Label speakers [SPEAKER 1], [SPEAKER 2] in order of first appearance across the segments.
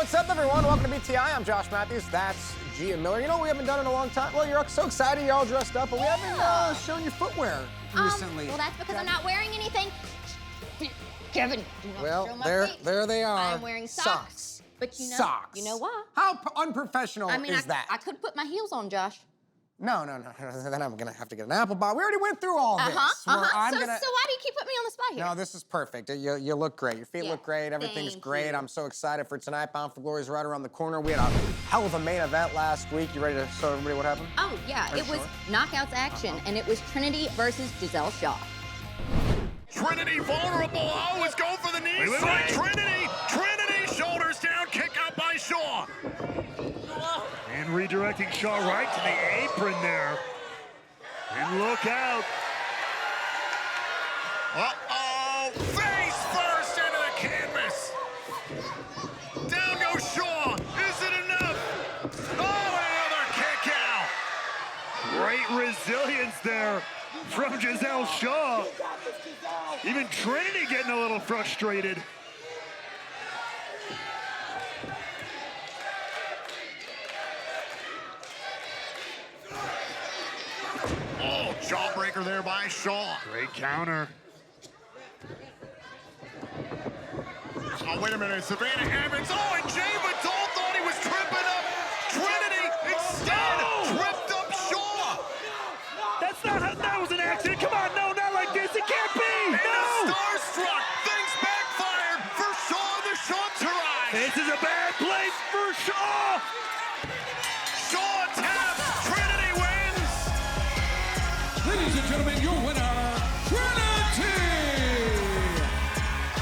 [SPEAKER 1] What's up, everyone? Welcome to BTI. I'm Josh Matthews. That's Gia Miller. You know what we haven't done in a long time? Well, you're so excited, you're all dressed up, but we haven't shown your footwear recently.
[SPEAKER 2] Well, that's because I'm not wearing anything. Kevin, do you want to show my feet?
[SPEAKER 1] There they are.
[SPEAKER 2] I'm wearing socks. But you know,
[SPEAKER 1] socks.
[SPEAKER 2] You know what?
[SPEAKER 1] How unprofessional is that?
[SPEAKER 2] I could put my heels on, Josh.
[SPEAKER 1] No. Then I'm gonna have to get an apple bottom. We already went through all this.
[SPEAKER 2] So why do you keep putting me on the spot here?
[SPEAKER 1] No, this is perfect. You look great. Your feet look great. Everything's great. I'm so excited for tonight. Bound for Glory is right around the corner. We had a hell of a main event last week. You ready to show everybody what happened?
[SPEAKER 2] Oh, yeah. It was knockouts action, and it was Trinity versus Jazelle Shaw.
[SPEAKER 3] Trinity vulnerable. Oh, is going for the knee. Wait. Trinity, shoulders down, kick out by Shaw.
[SPEAKER 4] And redirecting Shaw right to the apron there. And look out.
[SPEAKER 3] Uh-oh, face first into the canvas. Down goes Shaw. Is it enough? Oh, another kick out.
[SPEAKER 4] Great resilience there from Jazelle Shaw. Even Trinity getting a little frustrated.
[SPEAKER 3] Oh, jawbreaker there by Shaw.
[SPEAKER 4] Great counter.
[SPEAKER 3] Oh, wait a minute, Savannah Evans. Oh, and Jazelle thought he was tripping up Trinity. Instead, tripped up Shaw.
[SPEAKER 4] That's not how, that was an accident. Come on, no, not like this. It can't be.
[SPEAKER 3] And starstruck. Things backfired for Shaw and the Chanterai.
[SPEAKER 4] This is a bad place for Shaw.
[SPEAKER 3] Shaw taps. Trinity wins.
[SPEAKER 5] Ladies and gentlemen, your winner, Trinity!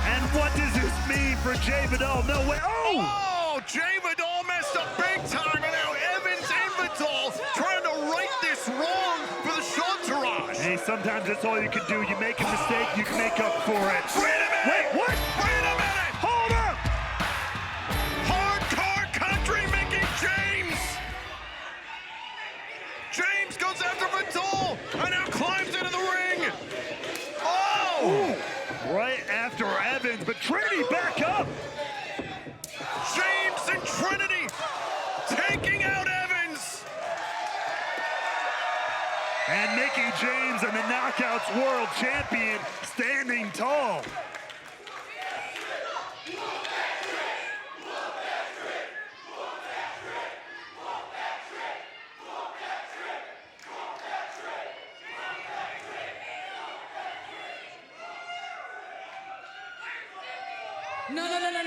[SPEAKER 4] And what does this mean for Jay Vidal? No way.
[SPEAKER 3] Oh, Jay Vidal messed up big time, and now Evans and Vidal trying to right this wrong for the Chanterai.
[SPEAKER 4] Hey, sometimes that's all you can do. You make a mistake, you can make up for it.
[SPEAKER 3] Wait a minute!
[SPEAKER 4] Wait, what?
[SPEAKER 3] Wait a minute!
[SPEAKER 4] Hold up!
[SPEAKER 3] Hardcore country Mickey James! James goes after Vidal and now climbs into the ring! Oh!
[SPEAKER 4] Ooh, right after Evans, but Trinity back up!
[SPEAKER 3] James and Trinity taking out Evans!
[SPEAKER 4] And Mickey James and the Knockouts World Champion standing tall.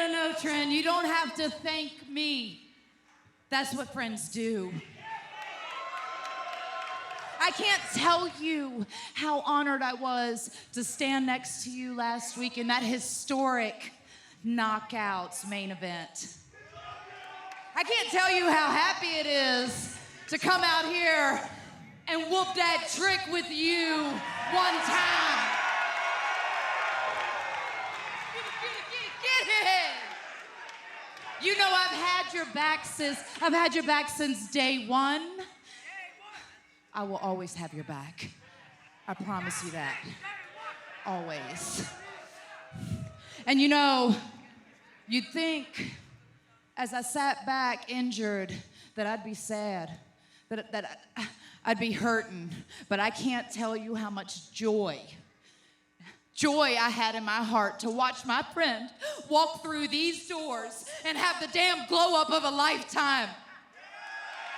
[SPEAKER 6] No, Trin. You don't have to thank me. That's what friends do. I can't tell you how honored I was to stand next to you last week in that historic Knockouts main event. I can't tell you how happy it is to come out here and whoop that trick with you one time. Get it! You know I've had your back since day one. I will always have your back. I promise you that. Always. And you know, you'd think as I sat back injured that I'd be sad, that I'd be hurting, but I can't tell you how much joy I had in my heart to watch my friend walk through these doors and have the damn glow up of a lifetime.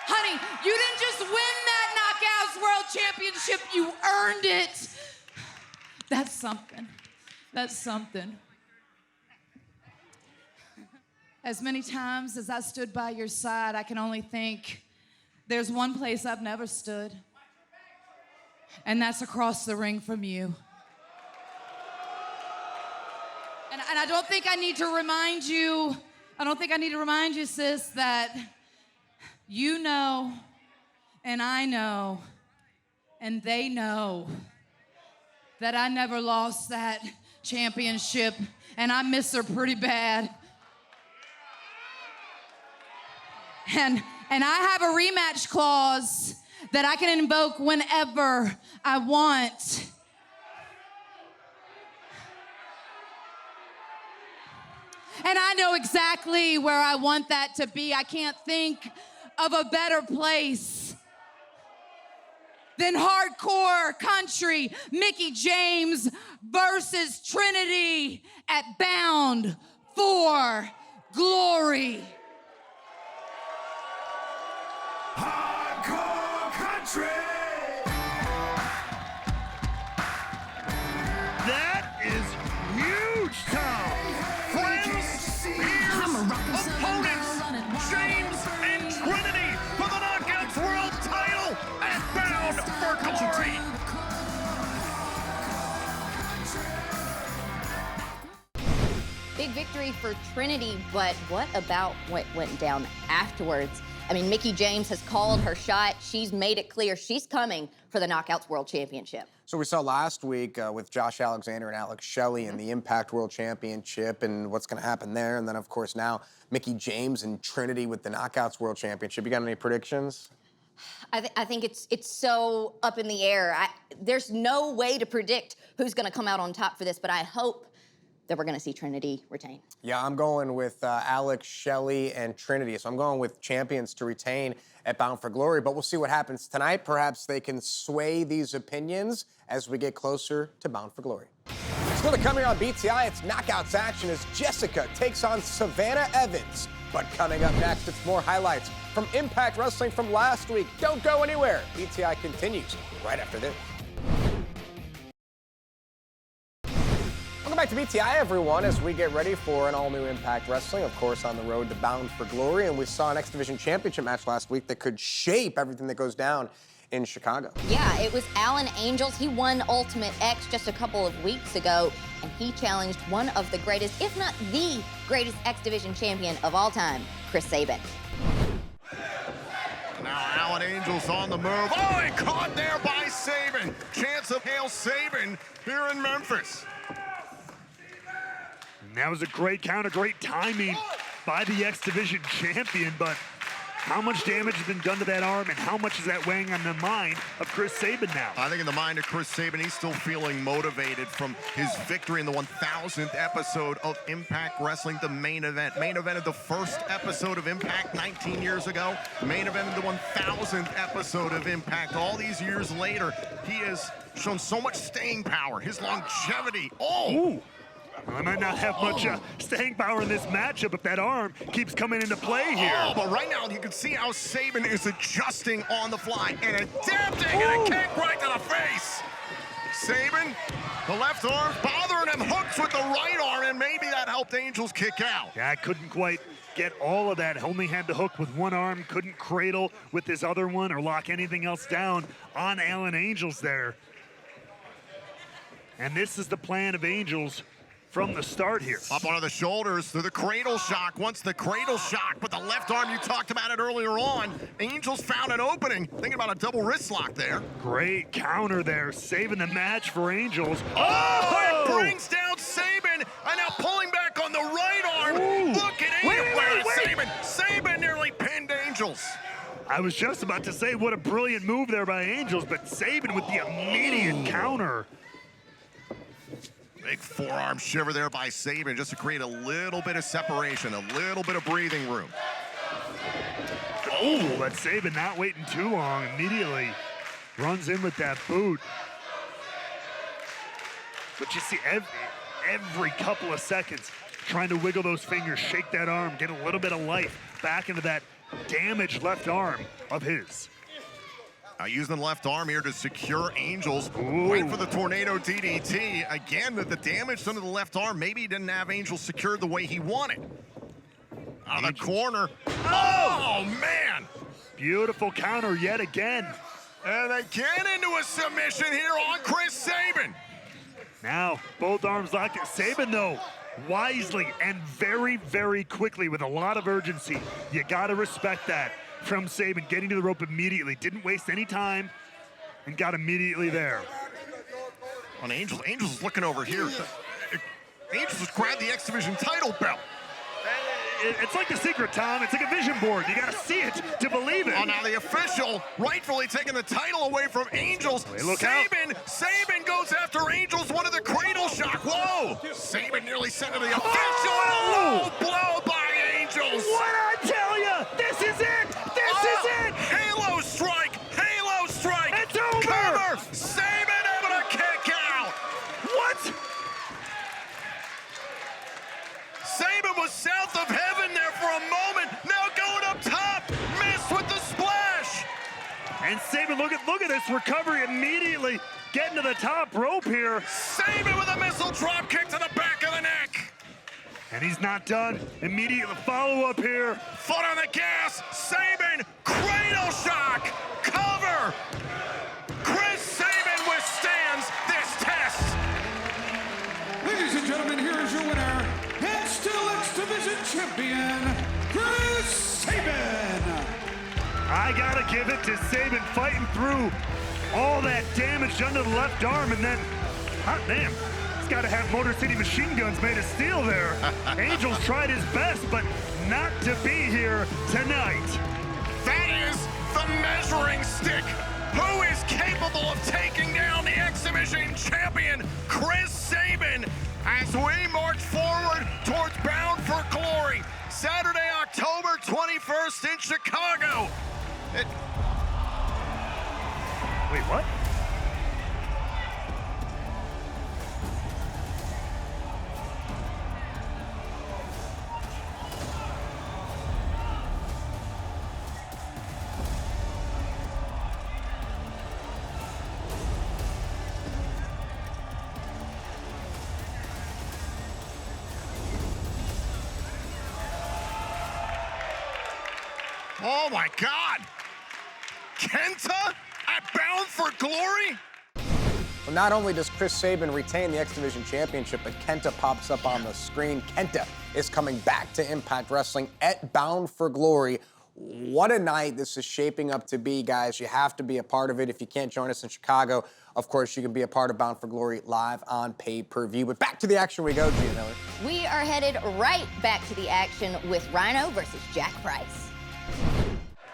[SPEAKER 6] Honey, you didn't just win that Knockouts World Championship, you earned it. That's something. That's something. As many times as I stood by your side, I can only think there's one place I've never stood, and that's across the ring from you. And I don't think I need to remind you, sis, that you know, and I know, and they know that I never lost that championship, and I miss her pretty bad. And I have a rematch clause that I can invoke whenever I want. And I know exactly where I want that to be. I can't think of a better place than hardcore country Mickie James versus Trinity at Bound for Glory.
[SPEAKER 5] Hardcore country.
[SPEAKER 4] That is huge, Tom.
[SPEAKER 3] Friends, peers, opponents, James and Trinity for the Knockouts World title at Bound for Glory.
[SPEAKER 2] Big victory for Trinity, but what about what went down afterwards? I mean, Mickie James has called her shot. She's made it clear she's coming for the Knockouts World Championship.
[SPEAKER 1] So we saw last week with Josh Alexander and Alex Shelley in the Impact World Championship and what's going to happen there. And then, of course, now Mickie James and Trinity with the Knockouts World Championship. You got any predictions?
[SPEAKER 2] I think it's so up in the air. There's no way to predict who's going to come out on top for this, but I hope that we're going to see Trinity retain.
[SPEAKER 1] Yeah, I'm going with Alex Shelley and Trinity. So I'm going with champions to retain at Bound for Glory. But we'll see what happens tonight. Perhaps they can sway these opinions as we get closer to Bound for Glory. Still to come here on BTI, it's Knockouts action as Jessicka takes on Savannah Evans. But coming up next, it's more highlights from Impact Wrestling from last week. Don't go anywhere. BTI continues right after this. Welcome back to BTI, everyone, as we get ready for an all-new Impact Wrestling, of course, on the road to Bound for Glory. And we saw an X Division Championship match last week that could shape everything that goes down in Chicago.
[SPEAKER 2] Yeah, it was Alan Angels. He won Ultimate X just a couple of weeks ago, and he challenged one of the greatest, if not the greatest X Division champion of all time, Chris Sabin.
[SPEAKER 3] Now Alan Angels on the move. Oh, and caught there by Sabin. Chance of Hail Sabin here in Memphis.
[SPEAKER 4] And that was a great counter, great timing by the X Division champion, but how much damage has been done to that arm, and how much is that weighing on the mind of Chris Sabin now?
[SPEAKER 3] I think in the mind of Chris Sabin, he's still feeling motivated from his victory in the 1000th episode of Impact Wrestling, the main event. Main event of the first episode of Impact 19 years ago. Main event of the 1000th episode of Impact. All these years later, he has shown so much staying power, his longevity. Oh!
[SPEAKER 4] Ooh. Well, I might not have much staying power in this matchup if that arm keeps coming into play here.
[SPEAKER 3] Oh, but right now you can see how Sabin is adjusting on the fly and adapting, and a kick right to the face. Sabin, the left arm bothering him, hooks with the right arm, and maybe that helped Angels kick out.
[SPEAKER 4] Yeah, I couldn't quite get all of that. Only had the hook with one arm, couldn't cradle with his other one or lock anything else down on Alan Angels there. And this is the plan of Angels from the start here.
[SPEAKER 3] Up onto the shoulders to the cradle shock. Once the cradle shock, but the left arm, you talked about it earlier on. Angels found an opening. Thinking about a double wrist lock there.
[SPEAKER 4] Great counter there, saving the match for Angels.
[SPEAKER 3] Oh! It brings down Sabin, and now pulling back on the right arm.
[SPEAKER 4] Ooh.
[SPEAKER 3] Look at
[SPEAKER 4] Wait.
[SPEAKER 3] Sabin. Sabin nearly pinned Angels.
[SPEAKER 4] I was just about to say what a brilliant move there by Angels, but Sabin with the immediate counter.
[SPEAKER 3] Big forearm shiver there by Sabin just to create a little bit of separation, a little bit of breathing room.
[SPEAKER 4] Oh, but Sabin not waiting too long, immediately runs in with that boot. But you see every couple of seconds trying to wiggle those fingers, shake that arm, get a little bit of life back into that damaged left arm of his.
[SPEAKER 3] Using the left arm here to secure Angels.
[SPEAKER 4] Ooh.
[SPEAKER 3] Wait for the tornado DDT. Again, the damage done to the left arm. Maybe he didn't have Angels secured the way he wanted. Out of the corner. Oh, man.
[SPEAKER 4] Beautiful counter yet again.
[SPEAKER 3] And again into a submission here on Chris Sabin.
[SPEAKER 4] Now, both arms locked. Sabin, though, wisely and very, very quickly with a lot of urgency. You got to respect that from Sabin, getting to the rope immediately. Didn't waste any time and got immediately there.
[SPEAKER 3] On Angels is looking over here. Angels just grabbed the X Division title belt.
[SPEAKER 4] it's like the secret, Tom. It's like a vision board. You got to see it to believe it.
[SPEAKER 3] Oh, now the official rightfully taking the title away from Angels.
[SPEAKER 4] Hey, look out.
[SPEAKER 3] Sabin goes after Angels, one of the cradle shock. Whoa! Sabin nearly sent to the official and a low blow by Angels.
[SPEAKER 4] What I tell you? This is it. This is it.
[SPEAKER 3] Halo strike. Halo strike.
[SPEAKER 4] It's over.
[SPEAKER 3] Cover. Sabin able to kick out.
[SPEAKER 4] What?
[SPEAKER 3] Sabin was south of heaven there for a moment. Now going up top. Missed with the splash.
[SPEAKER 4] And Sabin, look at this recovery immediately. Getting to the top rope here.
[SPEAKER 3] Sabin with a missile drop kick to the back of the neck.
[SPEAKER 4] And he's not done. Immediate follow-up here.
[SPEAKER 3] Foot on the gas. Sabin, cradle shock. Cover. Chris Sabin withstands this test.
[SPEAKER 5] Ladies and gentlemen, here is your winner, and still X Division champion, Chris Sabin.
[SPEAKER 4] I gotta give it to Sabin fighting through all that damage done to the left arm, and then, hot damn, he's gotta have Motor City machine guns made of steel there. Angels tried his best, but not to be here tonight.
[SPEAKER 3] That is the measuring stick. Who is capable of taking down the X Division champion, Chris Sabin, as we march forward towards Bound for Glory, Saturday, October 21st in Chicago.
[SPEAKER 4] Wait, what?
[SPEAKER 3] Oh my God! Kenta at Bound for Glory?
[SPEAKER 1] Well, not only does Chris Sabin retain the X Division Championship, but Kenta pops up on the screen. Kenta is coming back to Impact Wrestling at Bound for Glory. What a night this is shaping up to be, guys. You have to be a part of it. If you can't join us in Chicago, of course, you can be a part of Bound for Glory live on pay-per-view. But back to the action we go, Gia Miller.
[SPEAKER 2] We are headed right back to the action with Rhino versus Jack Price.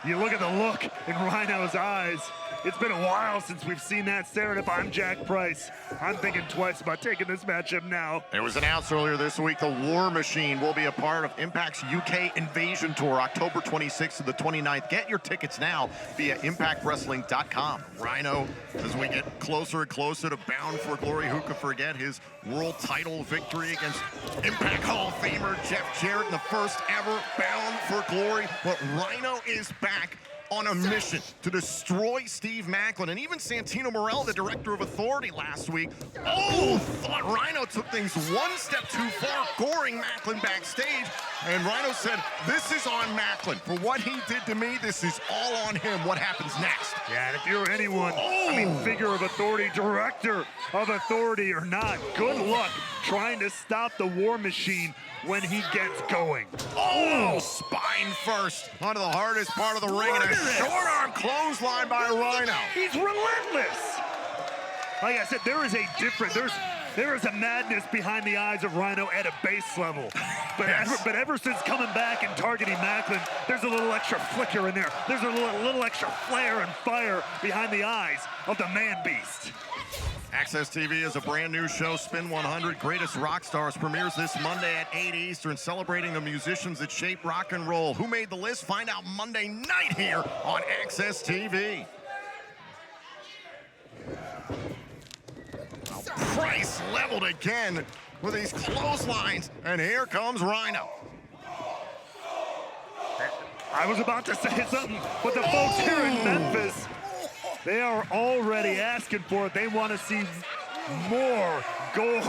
[SPEAKER 4] You look at the look in Rhino's eyes. It's been a while since we've seen that staring up. I'm Jack Price. I'm thinking twice about taking this matchup now.
[SPEAKER 3] It was announced earlier this week the War Machine will be a part of Impact's UK Invasion Tour, October 26th to the 29th. Get your tickets now via ImpactWrestling.com. Rhino, as we get closer and closer to Bound for Glory, who could forget his world title victory against Impact Hall of Famer Jeff Jarrett in the first ever Bound for Glory. But Rhino is back on a mission to destroy Steve Macklin, and even Santino Morel, the director of Authority, last week, thought Rhino took things one step too far, goring Macklin backstage, and Rhino said, this is on Macklin. For what he did to me, this is all on him. What happens next?
[SPEAKER 4] Yeah, and if you're anyone, I mean, figure of authority, director of Authority or not, good luck trying to stop the War Machine when he gets going.
[SPEAKER 3] Spine first onto the hardest part of the ring, and a short arm clothesline by Rhino.
[SPEAKER 4] He's relentless. Like I said, there is a madness behind the eyes of Rhino at a base level. But, ever since coming back and targeting Macklin, there's a little extra flicker in there. There's a little extra flare and fire behind the eyes of the man beast.
[SPEAKER 3] Access TV is a brand new show. Spin 100 Greatest Rock Stars premieres this Monday at 8 Eastern, celebrating the musicians that shape rock and roll. Who made the list? Find out Monday night here on Access TV. Price leveled again with these clotheslines, and here comes Rhino.
[SPEAKER 4] I was about to say something, but the folks here in Memphis, they are already asking for it. They want to see more gore.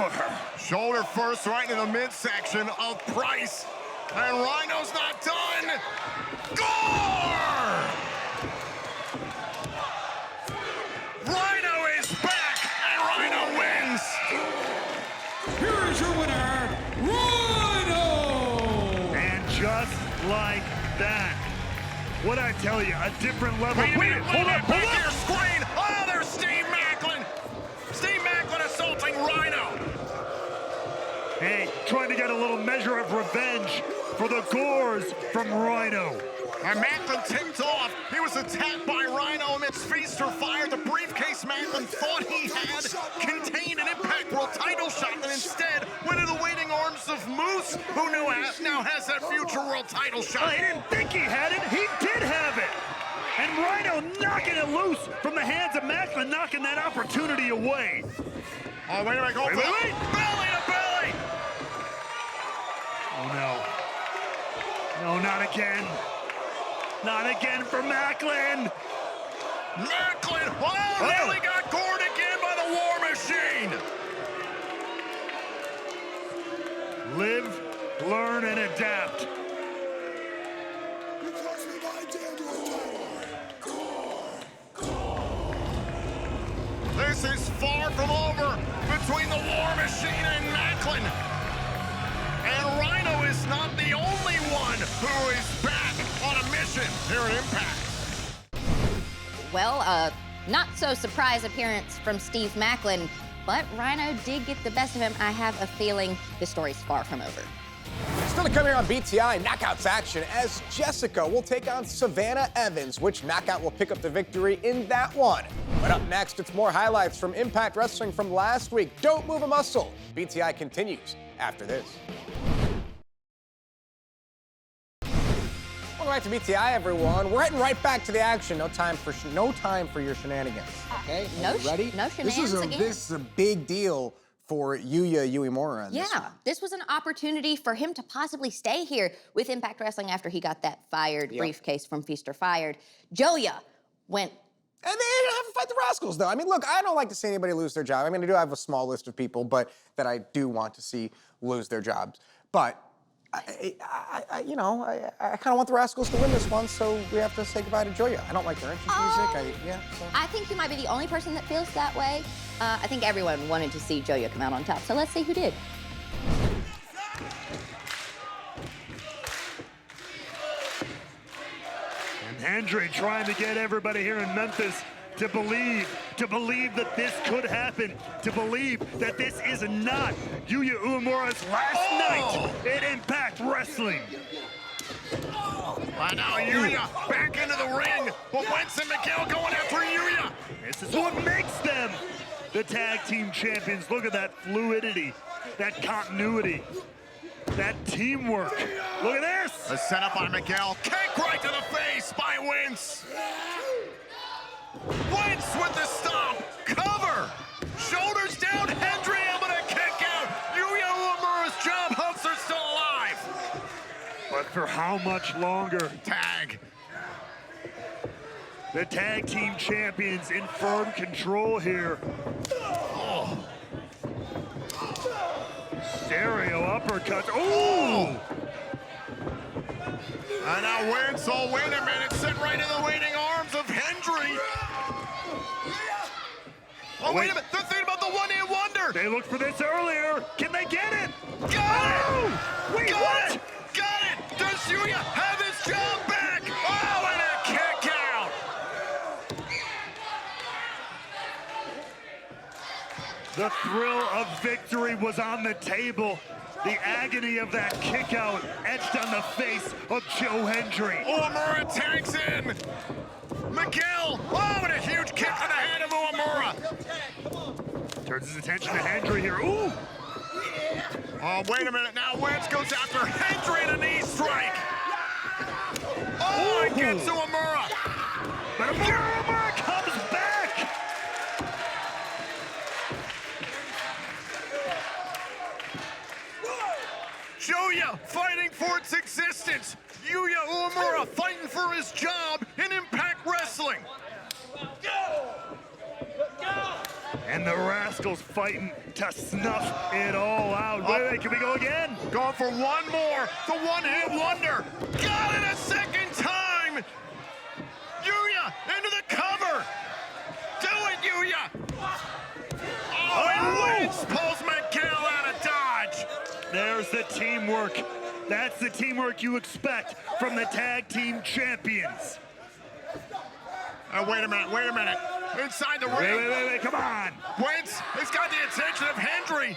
[SPEAKER 3] Shoulder first right in the midsection of Price. And Rhino's not done. Gore! Rhino is back, and Rhino wins.
[SPEAKER 5] Here is your winner, Rhino!
[SPEAKER 3] And
[SPEAKER 4] Just like that. What'd I tell you? A different level.
[SPEAKER 3] Wait a minute,
[SPEAKER 4] hold up.
[SPEAKER 3] Your screen. Oh, there's Steve Macklin. Steve Macklin assaulting Rhino.
[SPEAKER 4] Hey, trying to get a little measure of revenge for the gores from Rhino.
[SPEAKER 3] And Macklin tipped off. He was attacked by Rhino amidst feast or fire. The briefcase Macklin thought he had contained an Impact World title shot, and instead went into the waiting arms of Moose, who now has that future world title shot.
[SPEAKER 4] He didn't think he had it. He did have it. And Rhino knocking it loose from the hands of Macklin, knocking that opportunity away.
[SPEAKER 3] Oh, wait a minute. Wait. Belly to belly.
[SPEAKER 4] Oh, no. No, not again. Not again for Macklin.
[SPEAKER 3] Macklin, nearly got gored again by the War Machine.
[SPEAKER 4] Live, learn, and adapt.
[SPEAKER 3] This is far from over between the War Machine and Macklin. And Rhino is not the only one who is back on a mission here at Impact.
[SPEAKER 2] Well, not so surprise appearance from Steve Macklin, but Rhino did get the best of him. I have a feeling the story's far from over.
[SPEAKER 1] Still to come here on BTI, Knockouts action as Jessicka will take on Savannah Evans. Which knockout will pick up the victory in that one? But up next, it's more highlights from Impact Wrestling from last week. Don't move a muscle. BTI continues after this. Welcome back to BTI, everyone. We're heading right back to the action. No time for your shenanigans. Okay? Ready?
[SPEAKER 2] No shenanigans again.
[SPEAKER 1] This is a big deal for Yuya Uemura.
[SPEAKER 2] Yeah, this was an opportunity for him to possibly stay here with Impact Wrestling after he got that fired briefcase from Feast or Fired. Joya went.
[SPEAKER 1] And they didn't have to fight the Rascals, though. I mean, look, I don't like to see anybody lose their job. I mean, I do have a small list of people, but that I do want to see lose their jobs. But I kind of want the Rascals to win this one, so we have to say goodbye to Joya. I don't like their entrance music.
[SPEAKER 2] I think you might be the only person that feels that way. I think everyone wanted to see Joya come out on top, so let's see who did.
[SPEAKER 4] And Hendry trying to get everybody here in Memphis to believe that this could happen, to believe that this is not Yuya Uemura's last night in Impact Wrestling.
[SPEAKER 3] And now Yuya back into the ring, but Wentz and Miguel going after Yuya.
[SPEAKER 4] This is what makes them the tag team champions. Look at that fluidity, that continuity, that teamwork. Look at this.
[SPEAKER 3] A setup by Miguel, kick right to the face by Wentz. Wentz with the stomp, cover, shoulders down, Hendry able to kick out. Yuya Uemura's job hopes are still alive.
[SPEAKER 4] But for how much longer?
[SPEAKER 3] Tag.
[SPEAKER 4] The tag team champions in firm control here. Stereo uppercuts. Ooh!
[SPEAKER 3] And now Wentz, wait a minute, sent right in the waiting arms of Hendry. Oh, wait a minute, they're thinking about the one-hit wonder.
[SPEAKER 4] They looked for this earlier. Can they get it?
[SPEAKER 3] Got it!
[SPEAKER 4] Wait,
[SPEAKER 3] Got
[SPEAKER 4] what?
[SPEAKER 3] it! Got it! Does Yuya have his job back? Oh, and a kick out!
[SPEAKER 4] The thrill of victory was on the table. The agony of that kick out etched on the face of Joe Hendry.
[SPEAKER 3] Uemura tags in. Miguel, and a huge kick to the head of Uemura.
[SPEAKER 4] Turns his attention to Hendry here. Ooh!
[SPEAKER 3] Oh, wait a minute, now Wentz goes after Hendry and a knee strike. Oh, it gets Uemura.
[SPEAKER 4] But Uemura comes back!
[SPEAKER 3] Joya fighting for its existence. Yuya Uemura fighting for his job in Impact Wrestling.
[SPEAKER 4] And the Rascals fighting to snuff it all out. Wait, can we go again?
[SPEAKER 3] Going for one more, the one-hit wonder. Got it a second time. Yuya into the cover. Do it, Yuya. Oh, and Wentz pulls Miguel out of dodge.
[SPEAKER 4] There's the teamwork. That's the teamwork you expect from the tag team champions.
[SPEAKER 3] Wait a minute. Inside the ring.
[SPEAKER 4] Wait, come on.
[SPEAKER 3] Wentz has got the attention of Hendry.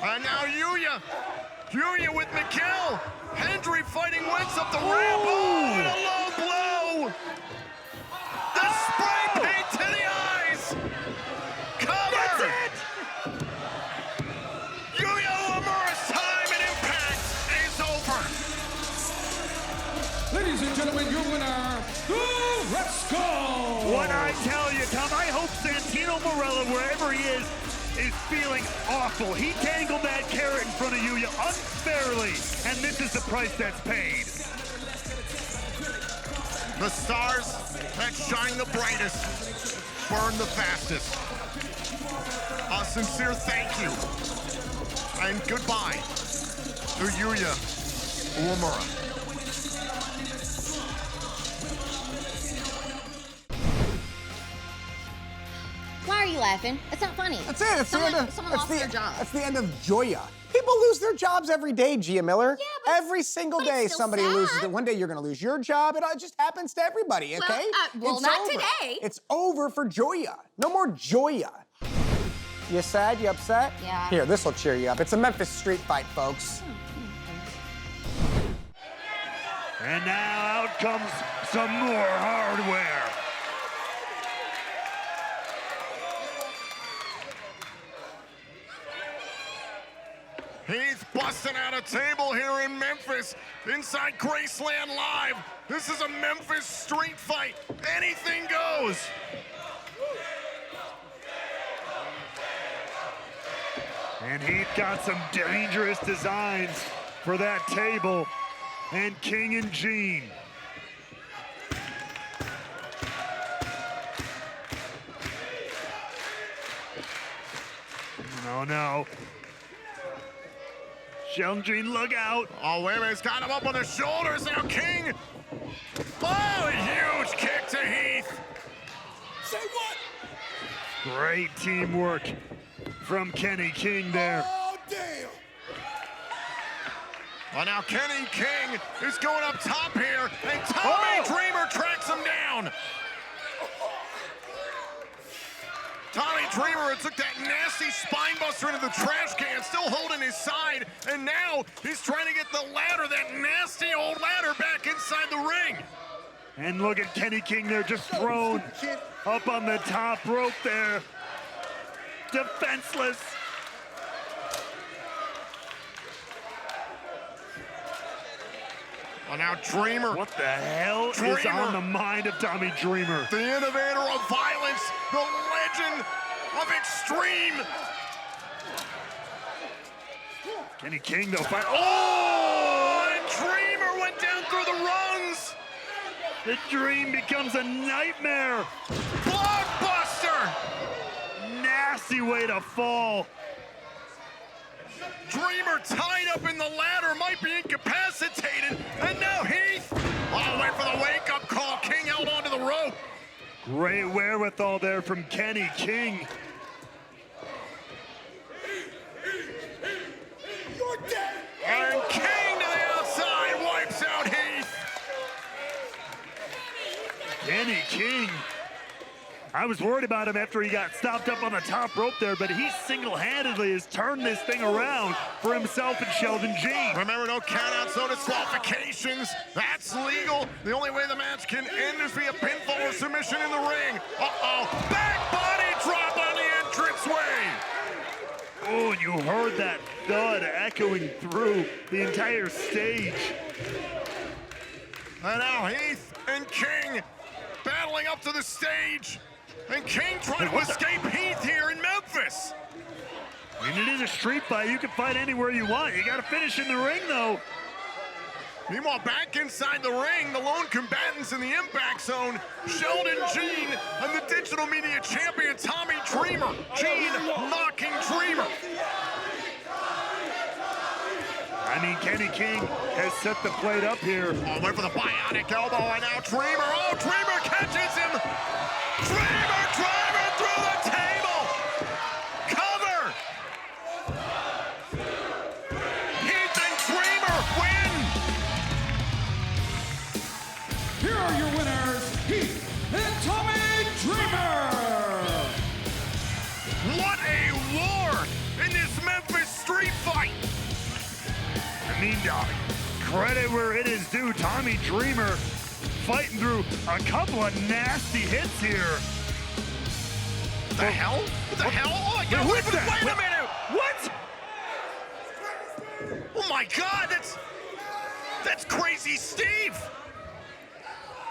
[SPEAKER 3] And now Yuya with Miguel. Hendry fighting Wentz up the ramp. Oh, and a low blow. The spray paint to the eyes. Cover.
[SPEAKER 4] That's it.
[SPEAKER 3] Yuya Uemura's time and Impact is over.
[SPEAKER 5] Ladies and gentlemen, your winner, the Rascals.
[SPEAKER 4] What I tell you, Tom, I hope Santino Marella, wherever he is feeling awful. He tangled that carrot in front of Yuya unfairly, and this is the price that's paid.
[SPEAKER 3] The stars that shine the brightest burn the fastest. A sincere thank you and goodbye to Yuya Uemura.
[SPEAKER 2] Why are you laughing? It's not funny.
[SPEAKER 1] That's it. It's
[SPEAKER 2] someone
[SPEAKER 1] the end of,
[SPEAKER 2] someone
[SPEAKER 1] that's
[SPEAKER 2] lost
[SPEAKER 1] the,
[SPEAKER 2] their job.
[SPEAKER 1] That's the end of Joya. People lose their jobs every day, Gia Miller.
[SPEAKER 2] Yeah, but
[SPEAKER 1] every single
[SPEAKER 2] but it's
[SPEAKER 1] day
[SPEAKER 2] still
[SPEAKER 1] somebody
[SPEAKER 2] sad.
[SPEAKER 1] loses it. One day you're going to lose your job. It all just happens to everybody, okay?
[SPEAKER 2] Well,
[SPEAKER 1] It's
[SPEAKER 2] not
[SPEAKER 1] over.
[SPEAKER 2] today.
[SPEAKER 1] It's over for Joya. No more Joya. You sad? You upset?
[SPEAKER 2] Yeah.
[SPEAKER 1] Here, this will cheer you up. It's a Memphis street fight, folks.
[SPEAKER 4] And now out comes some more hardware.
[SPEAKER 3] Heath busting out a table here in Memphis, inside Graceland Live. This is a Memphis street fight. Anything goes.
[SPEAKER 4] And Heath got some dangerous designs for that table. And King and Gene. No. Sheldon Gene, look out.
[SPEAKER 3] Oh, wait a minute, he's got him up on the shoulders now, King. Oh, a huge kick to Heath.
[SPEAKER 5] Say what?
[SPEAKER 4] Great teamwork from Kenny King there.
[SPEAKER 5] Oh, damn.
[SPEAKER 3] Well, now Kenny King is going up top here, and Tommy Dreamer tracks him down. Tommy Dreamer took that nasty spine buster into the trash can, still holding his side, and now he's trying to get the ladder, that nasty old ladder, back inside the ring.
[SPEAKER 4] And look at Kenny King there, just thrown up on the top rope there. Defenseless.
[SPEAKER 3] Well, now Dreamer,
[SPEAKER 4] What the hell is
[SPEAKER 3] Dreamer.
[SPEAKER 4] on the mind of Tommy Dreamer?
[SPEAKER 3] the innovator of violence, the legend of extreme.
[SPEAKER 4] Kenny King though, oh!
[SPEAKER 3] And Dreamer went down through the rungs.
[SPEAKER 4] The dream becomes a nightmare.
[SPEAKER 3] Blockbuster.
[SPEAKER 4] Nasty way to fall.
[SPEAKER 3] Dreamer tied up in the ladder, might be incapacitated, and now Heath. Oh, wait for the wake-up call. King held onto the rope.
[SPEAKER 4] Great wherewithal there from Kenny King.
[SPEAKER 5] You're dead.
[SPEAKER 3] And King to the outside, wipes out Heath.
[SPEAKER 4] Kenny King. I was worried about him after he got stopped up on the top rope there, but he single-handedly has turned this thing around for himself and Sheldon Gene.
[SPEAKER 3] Remember, no countouts, no disqualifications. That's legal. The only way the match can end is via pinfall or submission in the ring. Uh-oh. Back body drop on the entranceway.
[SPEAKER 4] Oh, and you heard that thud echoing through the entire stage.
[SPEAKER 3] And now Heath and King battling up to the stage. And King trying to escape Heath here in Memphis.
[SPEAKER 4] I mean, it is a street fight. You can fight anywhere you want. You got to finish in the ring, though.
[SPEAKER 3] Meanwhile, back inside the ring, the lone combatants in the impact zone, Sheldon Gene and the digital media champion, Tommy Dreamer. Gene knocking Dreamer.
[SPEAKER 4] I mean, Kenny King has set the plate up here.
[SPEAKER 3] Oh, went for the bionic elbow, and now Dreamer. Oh, Dreamer catches him. Dreamer driver through the table. Cover. Heath and Dreamer win.
[SPEAKER 5] Here are your winners, Heath and Tommy Dreamer.
[SPEAKER 3] What a war in this Memphis street
[SPEAKER 4] mean, credit where it is due. Tommy Dreamer fighting through a couple of nasty hits here.
[SPEAKER 3] The hell? What the hell? Oh my God!
[SPEAKER 4] What's that?
[SPEAKER 3] Wait a minute!
[SPEAKER 4] What?
[SPEAKER 3] Oh my God! That's Crazy Steve.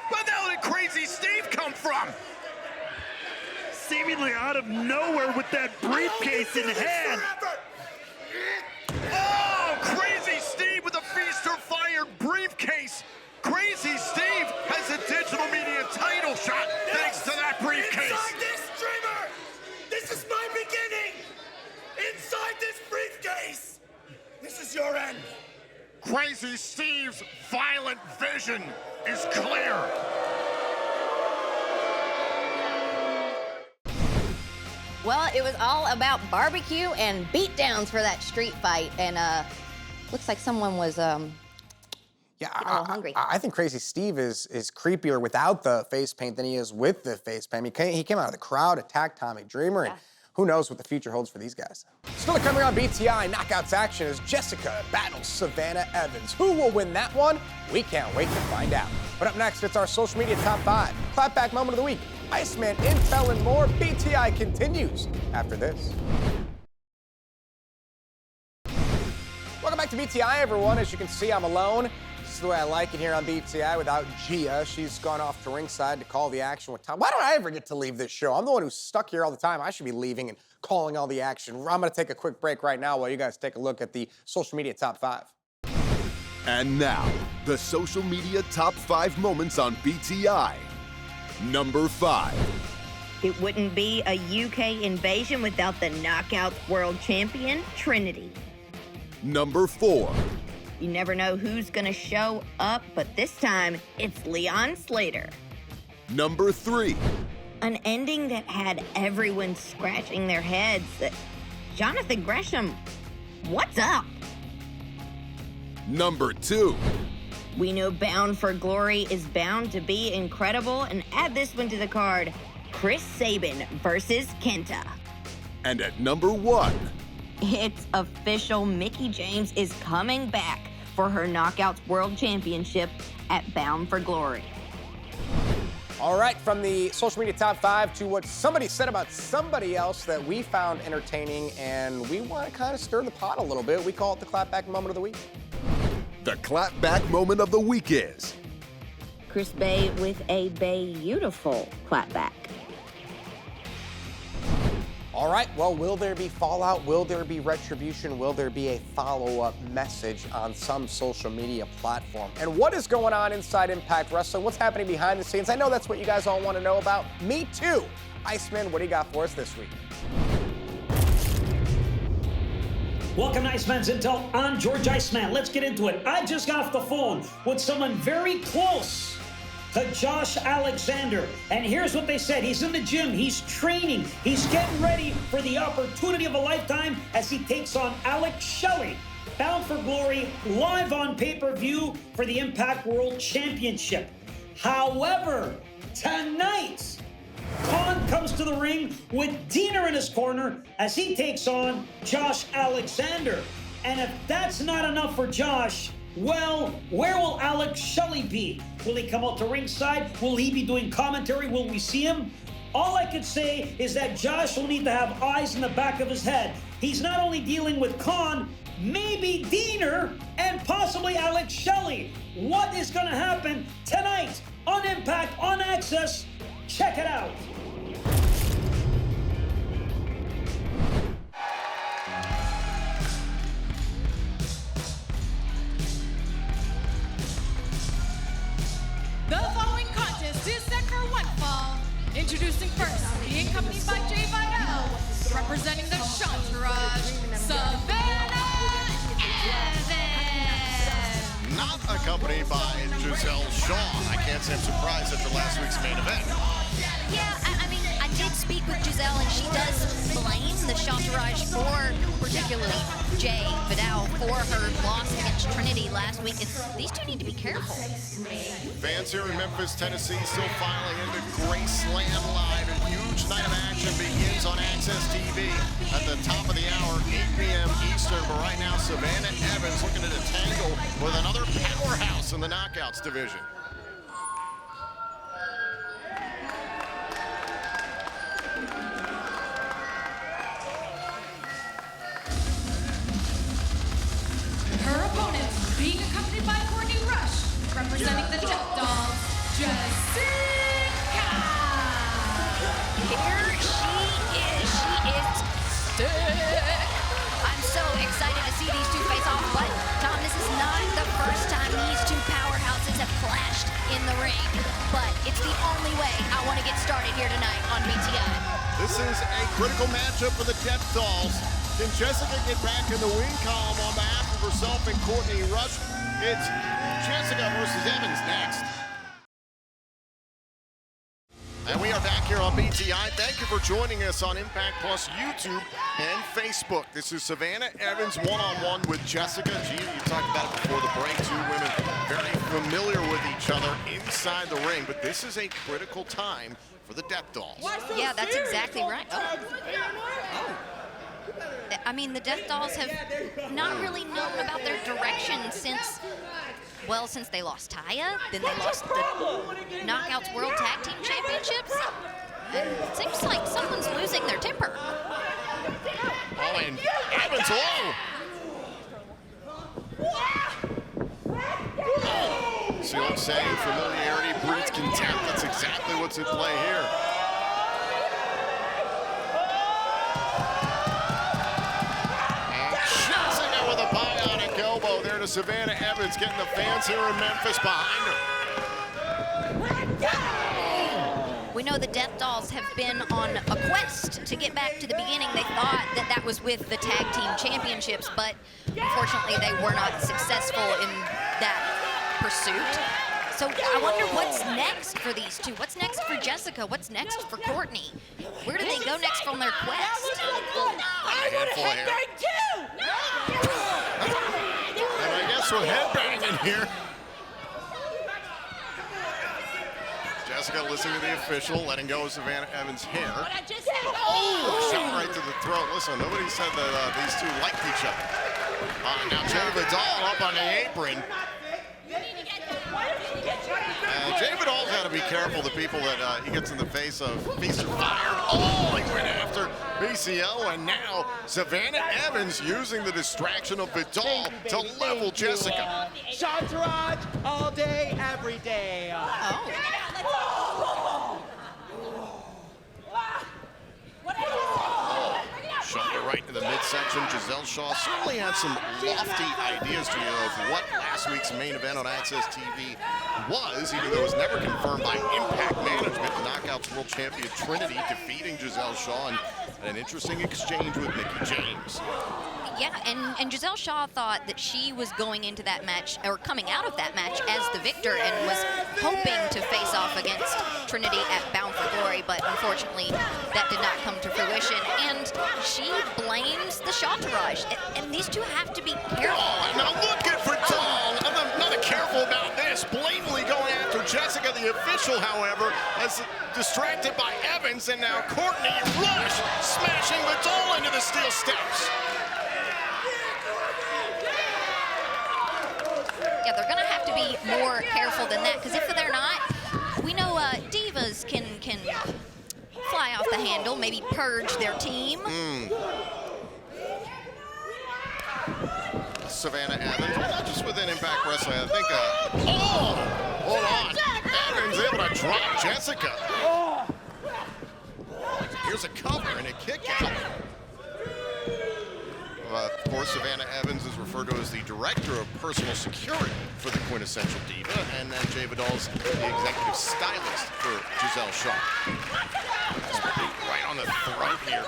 [SPEAKER 3] Where the hell did Crazy Steve come from?
[SPEAKER 4] Seemingly out of nowhere with that briefcase in hand.
[SPEAKER 3] Oh, Crazy Steve with a Feast or Fire briefcase. Crazy Steve has a digital media title shot thanks to that briefcase.
[SPEAKER 7] Inside this streamer, this is my beginning. Inside this briefcase, this is your end.
[SPEAKER 3] Crazy Steve's violent vision is clear.
[SPEAKER 2] Well, it was all about barbecue and beatdowns for that street fight, and looks like someone was getting a little hungry.
[SPEAKER 1] I think Crazy Steve is creepier without the face paint than he is with the face paint. He came out of the crowd, attacked Tommy Dreamer, and who knows what the future holds for these guys. Still coming on BTI Knockouts action is Jessicka battles Savannah Evans. Who will win that one? We can't wait to find out. But up next, it's our social media top 5. Clapback moment of the week. Iceman, Intel, and more. BTI continues after this. Welcome back to BTI, everyone. As you can see, I'm alone. This is the way I like it here on BTI without Gia. She's gone off to ringside to call the action with Tom. Why don't I ever get to leave this show? I'm the one who's stuck here all the time. I should be leaving and calling all the action. I'm going to take a quick break right now while you guys take a look at the social media top 5.
[SPEAKER 8] And now, the social media top 5 moments on BTI. Number 5.
[SPEAKER 9] It wouldn't be a UK invasion without the Knockouts World Champion, Trinity.
[SPEAKER 8] Number 4.
[SPEAKER 9] You never know who's gonna show up, but this time it's Leon Slater.
[SPEAKER 8] Number 3.
[SPEAKER 9] An ending that had everyone scratching their heads. Jonathan Gresham, what's up?
[SPEAKER 8] Number 2.
[SPEAKER 9] We know Bound for Glory is bound to be incredible, and add this one to the card, Chris Sabin versus Kenta.
[SPEAKER 8] And at number 1.
[SPEAKER 9] It's official, Mickie James is coming back for her Knockouts World Championship at Bound for Glory.
[SPEAKER 1] All right, from the social media top 5 to what somebody said about somebody else that we found entertaining, and we want to kind of stir the pot a little bit. We call it the clapback moment of the week.
[SPEAKER 8] The clapback moment of the week is
[SPEAKER 9] Chris Bay with a beautiful clapback.
[SPEAKER 1] All right, well, will there be fallout? Will there be retribution? Will there be a follow-up message on some social media platform? And what is going on inside Impact Wrestling? What's happening behind the scenes? I know that's what you guys all want to know about. Me too. Iceman, what do you got for us this week?
[SPEAKER 10] Welcome to Iceman's Intel. I'm George Iceman. Let's get into it. I just got off the phone with someone very close to Josh Alexander. And here's what they said. He's in the gym. He's training. He's getting ready for the opportunity of a lifetime as he takes on Alex Shelley. Bound for Glory, live on pay-per-view for the Impact World Championship. However, tonight, Khan comes to the ring with Diener in his corner as he takes on Josh Alexander. And if that's not enough for Josh, well, where will Alex Shelley be? Will he come out to ringside? Will he be doing commentary? Will we see him? All I could say is that Josh will need to have eyes in the back of his head. He's not only dealing with Khan, maybe Diener, and possibly Alex Shelley. What is going to happen tonight on Impact, on Access? Check it out.
[SPEAKER 6] The following contest is set for one fall. Introducing first, being accompanied by Jay Vidal, representing the Chantourage, Savannah Evans.
[SPEAKER 3] Not accompanied by Jazelle Shaw. I can't say I'm surprised after last week's main event.
[SPEAKER 11] Yeah, I mean, I did
[SPEAKER 2] speak with Jazelle, and she does blame the Chantarage for particularly Jay Vidal for her loss against Trinity last week. And these two need to be careful.
[SPEAKER 3] Fans here in Memphis, Tennessee, still filing into Graceland Live. A huge night of action begins on Access TV at the top of the hour, 8 p.m. Eastern. But right now, Savannah Evans looking at a tangle with another powerhouse in the Knockouts division.
[SPEAKER 6] Her opponent being accompanied by Courtney Rush, representing the Death Dolls, Jessicka.
[SPEAKER 2] Here she is. She is sick. I'm so excited to see these two face off, but Tom, this is not the first time these two powerhouses have clashed in the ring. But it's the only way I want to get started here tonight on BTI.
[SPEAKER 3] This is a critical matchup for the Death Dolls. Can Jessicka get back in the win column on behalf of herself and Courtney Rush? It's Jessicka versus Evans next. And we are back here on BTI. Thank you for joining us on Impact Plus YouTube and Facebook. This is Savannah Evans one-on-one with Jessicka. Gee, you talked about it before the break. Two women very familiar with each other inside the ring, but this is a critical time for the Death Dolls.
[SPEAKER 2] Yeah, that's exactly right. Oh. I mean, the Death Dolls have not really known about their direction since they lost Taya, then they lost the Knockouts World Tag Team Championships. And it seems like someone's losing their temper.
[SPEAKER 3] Oh, and Evans low. See what I'm saying? Familiarity breeds contempt. That's exactly what's at play here. To Savannah Evans, getting the fans here in Memphis behind her.
[SPEAKER 2] We know the Death Dolls have been on a quest to get back to the beginning. They thought that was with the Tag Team Championships, but unfortunately they were not successful in that pursuit. So I wonder what's next for these two. What's next for Jessicka? What's next for Courtney? Where do they go next from their quest?
[SPEAKER 3] I want to headbang too! And I guess with headbanging here. Jessicka listening to the official, letting go of Savannah Evans' hair. Oh, shot right to the throat. Listen, nobody said that these two liked each other. Now Jay Vidal up on the apron. Jay Vidal's got to be careful, the people that he gets in the face of. Feast or fire. Oh, he went after BCO, and now Savannah Evans using the distraction of Vidal to level Jessicka.
[SPEAKER 11] Chantarage all day, every day.
[SPEAKER 3] Shot it right to the midsection. Jazelle Shaw certainly had some lofty ideas to you of what last week's main event on Access TV was, even though it was never confirmed by Impact Management. The Knockouts World Champion Trinity defeating Jazelle Shaw in an interesting exchange with Mickie James.
[SPEAKER 2] Yeah, and Jazelle Shaw thought that she was going into that match, or coming out of that match, as the victor and was hoping to face off against Trinity at Bound for Glory, but unfortunately that did not come to fruition. And she blames the Chantarage, and these two have to be careful.
[SPEAKER 3] Oh, now look at Vidal. I'm not careful about this. Blatantly going after Jessicka. The official, however, is distracted by Evans, and now Courtney Rush smashing Vidal into the steel steps.
[SPEAKER 2] Yeah, they're gonna have to be more careful than that, because if they're not, we know divas can fly off the handle, maybe purge their team.
[SPEAKER 3] Savannah Evans, well, not just within Impact Wrestling, I think, hold on. Evans able to drop Jessicka. Here's a cover and a kick out. Of course, Savannah Evans is referred to as the Director of Personal Security for the Quintessential Diva, and then Jay Vidal's the Executive Stylist for Jazelle Shaw. Right on the throat here.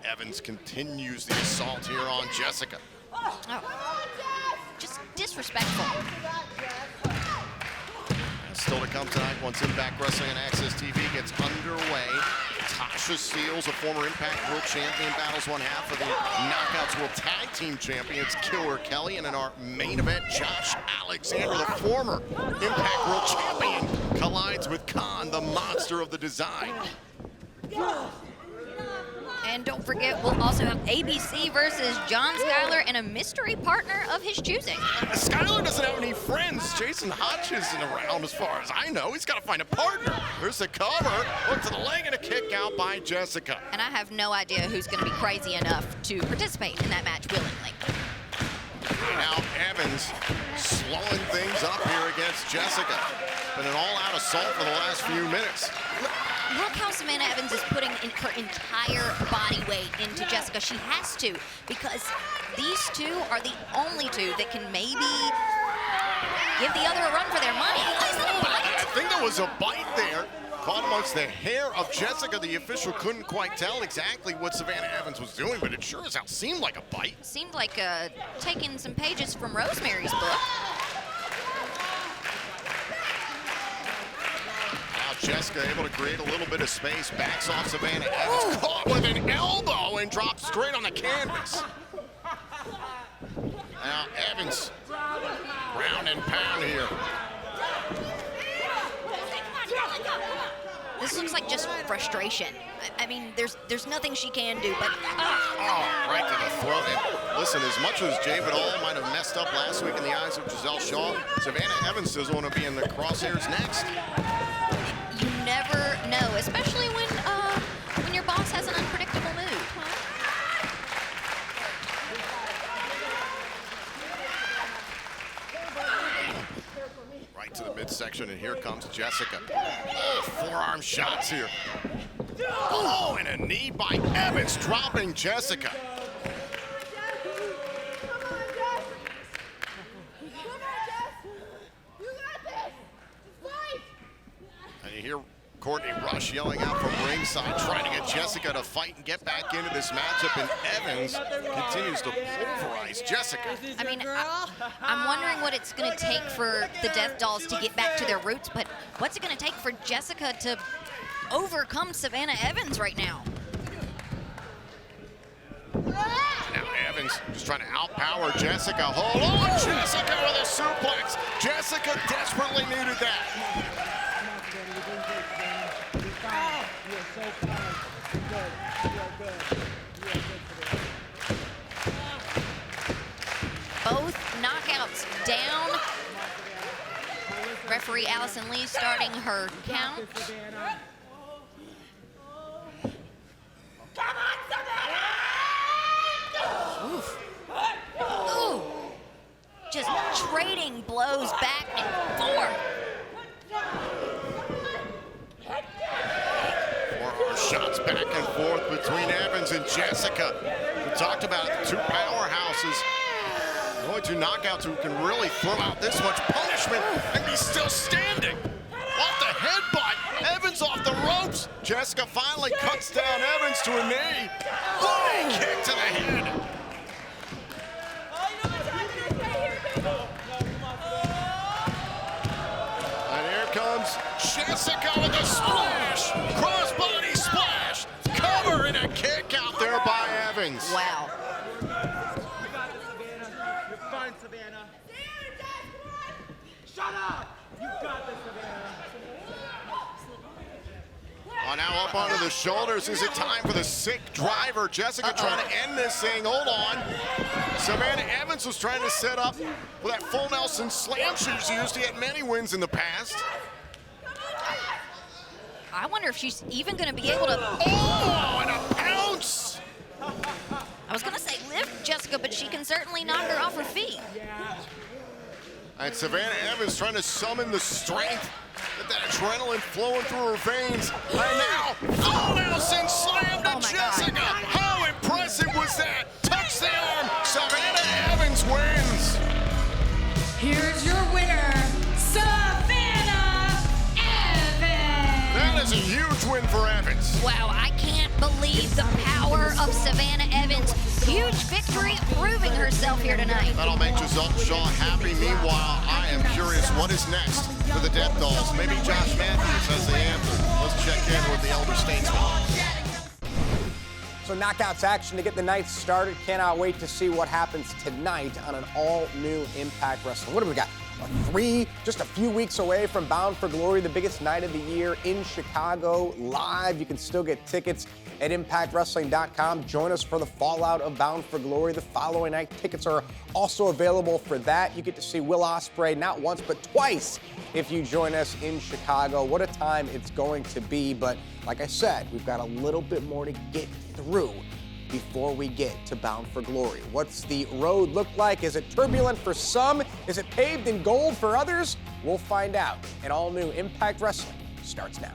[SPEAKER 3] Evans continues the assault here on Jessicka.
[SPEAKER 2] Oh. Just disrespectful.
[SPEAKER 3] Still to come tonight once Impact Wrestling and Access TV gets underway. Tasha Steelz, a former Impact World Champion, battles one half of the Knockouts World Tag Team Champions, Killer Kelly. And in our main event, Josh Alexander, the former Impact World Champion, collides with Khan, the monster of the design.
[SPEAKER 2] And don't forget, we'll also have ABC versus John Skyler and a mystery partner of his choosing.
[SPEAKER 3] Skyler doesn't have any friends. Jason Hodge isn't around as far as I know. He's got to find a partner. There's the cover. Look to the leg and a kick out by Jessicka.
[SPEAKER 2] And I have no idea who's going to be crazy enough to participate in that match willingly.
[SPEAKER 3] Now Evans slowing things up here against Jessicka. Been an all-out assault for the last few minutes.
[SPEAKER 2] Look how Savannah Evans is putting in her entire body weight into Jessicka. She has to, because these two are the only two that can maybe give the other a run for their money. Is that a bite?
[SPEAKER 3] I think there was a bite there. Caught amongst the hair of Jessicka. The official couldn't quite tell exactly what Savannah Evans was doing, but it sure as hell seemed like a bite.
[SPEAKER 2] Seemed like taking some pages from Rosemary's book.
[SPEAKER 3] Jessicka able to create a little bit of space, backs off Savannah Evans, caught with an elbow and dropped straight on the canvas. Now Evans, ground and pound here.
[SPEAKER 2] This looks like just frustration. I mean, there's nothing she can do, but...
[SPEAKER 3] Oh, right to the throat. And listen, as much as Jay Vidal might have messed up last week in the eyes of Jazelle Shaw, Savannah Evans doesn't want to be in the crosshairs next.
[SPEAKER 2] You never know, especially when your boss has an unpredictable mood.
[SPEAKER 3] Right to the midsection, and here comes Jessicka. Oh, forearm shots here. Oh, and a knee by Evans, dropping Jessicka. And you hear Courtney Rush yelling out from ringside, trying to get Jessicka to fight and get back into this matchup, and Evans continues to pulverize Jessicka.
[SPEAKER 2] I mean, I'm wondering what it's going to take for the Death Dolls to get back to their roots, but what's it going to take for Jessicka to overcome Savannah Evans right now?
[SPEAKER 3] Now Evans just trying to outpower Jessicka. Hold on, Jessicka with a suplex. Jessicka desperately needed that.
[SPEAKER 2] Both knockouts down. Referee Allison Lee starting her count. Oof. Ooh. Just trading blows back and forth.
[SPEAKER 3] Forearm shots back and forth between Evans and Jessicka. We talked about the two powerhouses. Going to knockouts who can really throw out this much punishment and be still standing. Off the headbutt, Evans off the ropes. Jessicka finally cuts down Evans to a knee. Running kick to the head. And here comes Jessicka with a splash. Crossbody splash. Cover and a kick out there by Evans.
[SPEAKER 2] Wow.
[SPEAKER 11] Savannah. Shut up! You got this, Savannah.
[SPEAKER 3] Oh, now up onto the shoulders. Is it time for the sick driver? Jessicka trying to end this thing. Hold on. Savannah Evans was trying to set up with that full Nelson slam she's used. He had many wins in the past.
[SPEAKER 2] I wonder if she's even going to be able to...
[SPEAKER 3] Oh, and a pounce!
[SPEAKER 2] I was going to say lift Jessicka, but she can certainly knock her off her feet.
[SPEAKER 3] And Savannah Evans trying to summon the strength, get that adrenaline flowing through her veins. And now, full Nelson slam to Jessicka. How impressive was that? Touch the arm. Savannah Evans wins.
[SPEAKER 6] Here's your winner, Savannah Evans.
[SPEAKER 3] That is a huge win for Evans.
[SPEAKER 2] Wow, I can't believe the power of Savannah Evans. Huge victory victory, proving herself here tonight.
[SPEAKER 3] That'll make Jazelle Shaw happy. Meanwhile, I am curious what is next for the Death Dolls. Maybe Josh Matthews has the answer. Let's check in with the Elder Statesman.
[SPEAKER 1] So knockouts action to get the night started. Cannot wait to see what happens tonight on an all-new Impact Wrestling. What do we got? Just a few weeks away from Bound for Glory, the biggest night of the year in Chicago, live. You can still get tickets at ImpactWrestling.com. Join us for the fallout of Bound for Glory the following night. Tickets are also available for that. You get to see Will Ospreay not once but twice if you join us in Chicago. What a time it's going to be. But like I said, we've got a little bit more to get through before we get to Bound for Glory. What's the road look like? Is it turbulent for some? Is it paved in gold for others? We'll find out. An all-new Impact Wrestling starts now.